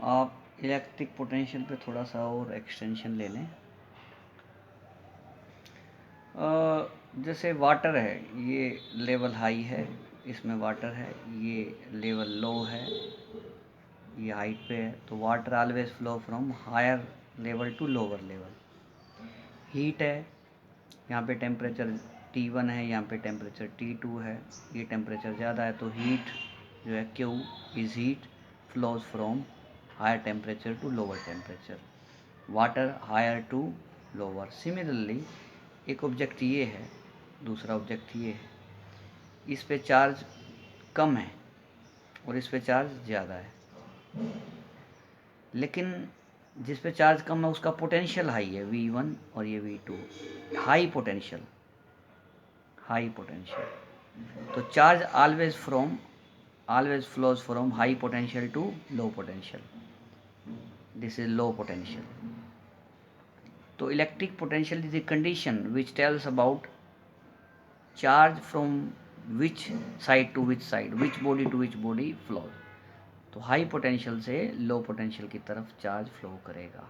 आप electric potential पे थोड़ा सा और एक्सटेंशन ले लें। जैसे वाटर है, ये लेवल हाई है, इसमें वाटर है, ये लेवल लो है, ये हाइट पे है, तो water always flow from higher level to lower level. Heat है, यहाँ पे टेम्परेचर T1 है, यहाँ पे टेम्परेचर T2 है, ये टेम्परेचर ज़्यादा है तो हीट जो है Q is heat flows from higher temperature to lower temperature, water higher to lower. Similarly एक ऑब्जेक्ट ये है, दूसरा ऑब्जेक्ट ये है, इस पे चार्ज कम है और इस पे चार्ज ज़्यादा है, लेकिन जिस पे चार्ज कम है उसका पोटेंशियल हाई है V1 और ये V2, high potential, high potential. तो charge always flows from high potential to low potential, this is low potential. तो electric potential is a condition which tells about charge from which side to which side, which body to which body flows. तो high potential से low potential की तरफ charge flow करेगा,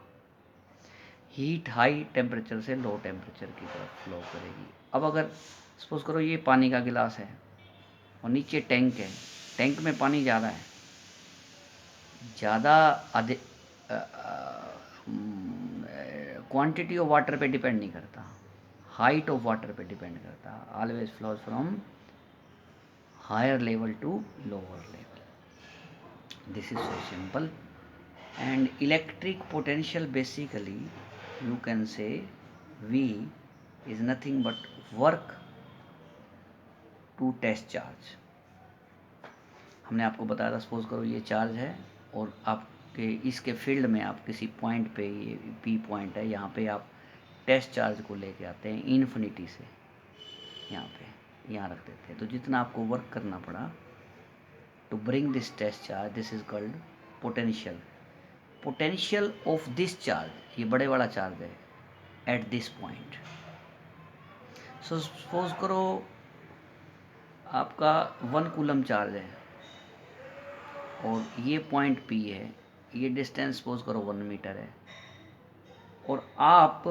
heat high temperature से low temperature की तरफ flow करेगी। अब अगर सपोज करो ये पानी का गिलास है और नीचे टैंक है, टैंक में पानी ज़्यादा है, ज़्यादा अधिक क्वांटिटी ऑफ वाटर पे डिपेंड नहीं करता, हाइट ऑफ वाटर पे डिपेंड करता, always flows from higher level to lower level. This is so simple. And electric potential basically you can say V is nothing but work to test charge। हमने आपको बताया था, suppose करो ये charge है और आपके इसके फील्ड में आप किसी पॉइंट पे, ये P पॉइंट है, यहाँ पे आप टेस्ट चार्ज को लेके आते हैं इन्फिनिटी से, यहाँ रख देते हैं। तो जितना आपको वर्क करना पड़ा to bring this test charge, this is called potential. Potential of this charge, ये बड़े वाला चार्ज है, at this point. So suppose करो आपका 1 कूलम चार्ज है और ये पॉइंट P है, ये डिस्टेंस सपोज करो 1 मीटर है, और आप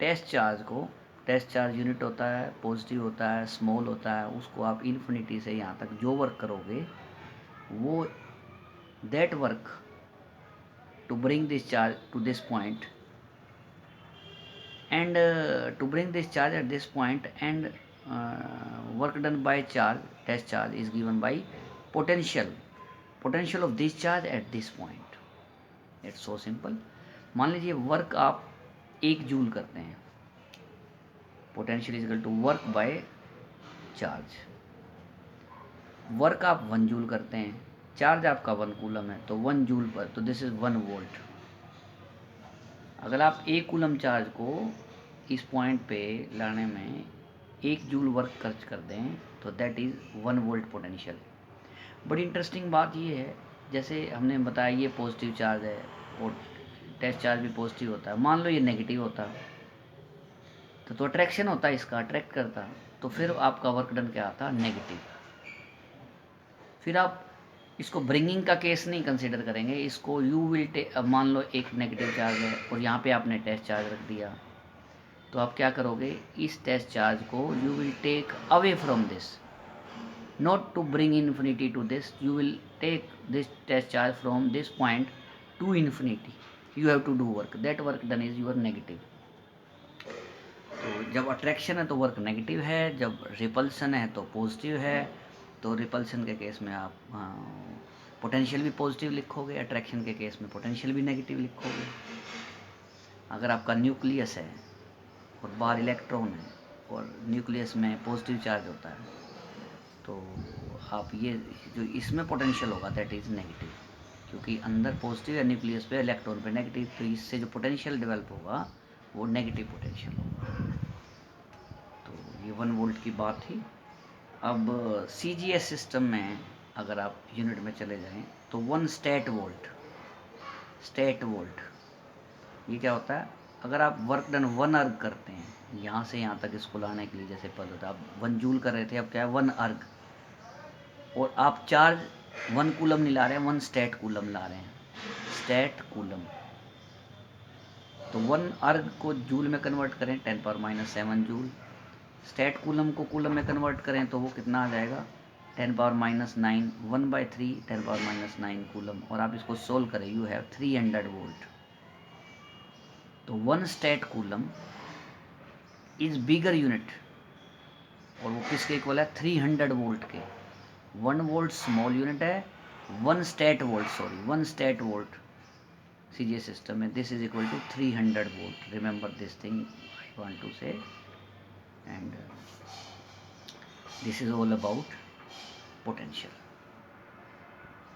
टेस्ट चार्ज यूनिट होता है, पॉजिटिव होता है, स्मॉल होता है, उसको आप इन्फिनिटी से यहाँ तक जो वर्क करोगे, वो that work to bring this charge to this point and to bring this charge at this point, and work done by test charge is given by potential of this charge at this point। it's so simple। मान लीजिए work आप 1 joule करते हैं, potential is equal to work by charge. Work आप 1 joule करते हैं, charge आपका 1 coulomb है, तो 1 जूल पर, तो दिस इज 1 वोल्ट। अगर आप 1 कूलम चार्ज को इस पॉइंट पे लाने में 1 जूल वर्क खर्च कर दें, तो दैट इज़ 1 वोल्ट पोटेंशियल। बड़ी इंटरेस्टिंग बात ये है, जैसे हमने बताया ये पॉजिटिव चार्ज है और टेस्ट चार्ज भी पॉजिटिव होता है। मान लो ये नेगेटिव होता तो अट्रैक्शन होता है, इसका अट्रैक्ट करता, तो फिर आपका वर्क डन क्या आता, नेगेटिव। फिर आप इसको ब्रिंगिंग का केस नहीं कंसिडर करेंगे, इसको यू विल मान लो एक नेगेटिव चार्ज है और यहाँ पे आपने टेस्ट चार्ज रख दिया, तो आप क्या करोगे, इस टेस्ट चार्ज को you will take away from this, not to bring infinity to this, you will take this test charge from this point to infinity, you have to do work, that work done is your negative. तो जब attraction है तो work negative है, जब repulsion है तो positive है। तो रिपल्सन के केस में आप पोटेंशियल भी पॉजिटिव लिखोगे, अट्रैक्शन के केस में पोटेंशियल भी नेगेटिव लिखोगे। अगर आपका न्यूक्लियस है और बाहर इलेक्ट्रॉन है और न्यूक्लियस में पॉजिटिव चार्ज होता है, तो आप ये जो इसमें पोटेंशियल होगा दैट इज़ नेगेटिव, क्योंकि अंदर पॉजिटिव है, न्यूक्लियस पे, इलेक्ट्रॉन पे नेगेटिव, तो इससे जो पोटेंशियल डेवलप होगा वो नेगेटिव पोटेंशियल होगा। तो ये 1 वोल्ट की बात थी। अब CGS सिस्टम में अगर आप यूनिट में चले जाएं तो 1 स्टेट वोल्ट ये क्या होता है, अगर आप वर्क डन 1 अर्ग करते हैं यहाँ से यहाँ तक इसको लाने के लिए, जैसे पहले था आप 1 जूल कर रहे थे, अब क्या है 1 अर्ग, और आप चार्ज 1 कूलम नहीं ला रहे हैं, 1 स्टैट कूलम ला रहे हैं, स्टैट कूलम। तो 1 अर्ग को जूल में कन्वर्ट करें 10⁻⁻7 जूल, स्टैट कूलम को कूलम में कन्वर्ट करें तो वो कितना आ जाएगा 10⁻⁹, 1/3 10⁻⁹ कूलम। और आप इसको सोल्व करें, यू हैव 300 वोल्ट। तो 1 stat coulomb is bigger unit, और वो किसके इक्वल है 300 वोल्ट के। 1 वोल्ट स्मॉल यूनिट है, 1 स्टैट वोल्ट CGS सिस्टम में this is equal to 300 volt. Remember this thing I want to say, and this is all about potential.